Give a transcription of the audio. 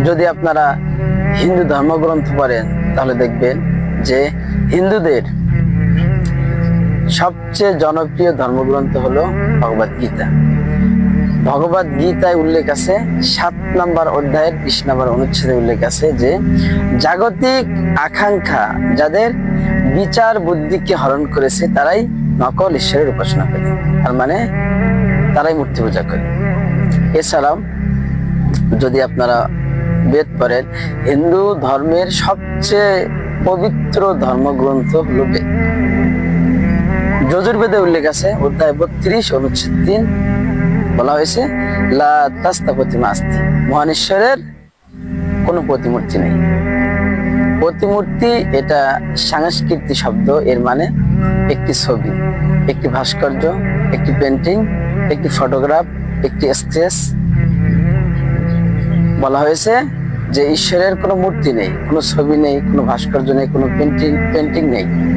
যদি আপনারা হিন্দু ধর্মগ্রন্থ পড়েন তাহলে দেখবেন যে হিন্দুদের সবচেয়ে জনপ্রিয় ধর্মগ্রন্থ হলো ভগবদ গীতা। ভগবদ গীতায় উল্লেখ আছে 7 নম্বর অধ্যায়ের 20 নম্বর অনুচ্ছেদে উল্লেখ আছে যে জাগতিক আকাঙ্ক্ষা যাদের বিচার বুদ্ধিকে হরণ করেছে তারাই নকল ঈশ্বরের উপাসনা করে, তার মানে তারাই মূর্তি পূজা করে। এছাড়াও যদি আপনারা বেদ পড়েন, হিন্দু ধর্মের সবচেয়ে পবিত্র ধর্মগ্রন্থ হলো বেদ। যজুর্বেদে উল্লেখ আছে অধ্যায় 32 অনুচ্ছেদ 3 বলা হয়েছে লা তাস্তা প্রতিমা আস্তি, মহান ঈশ্বরের কোনো প্রতিমূর্তি নেই। প্রতিমূর্তি এটা সাংস্কৃতিক শব্দ, এর মানে একটি ছবি, একটি ভাস্কর্য, একটি পেন্টিং, একটি ফটোগ্রাফ, একটি স্কেচ। বলা হয়েছে যে ঈশ্বরের কোনো মূর্তি নেই, কোনো ছবি নেই, কোনো ভাস্কর্য নেই, কোনো পেন্টিং নেই।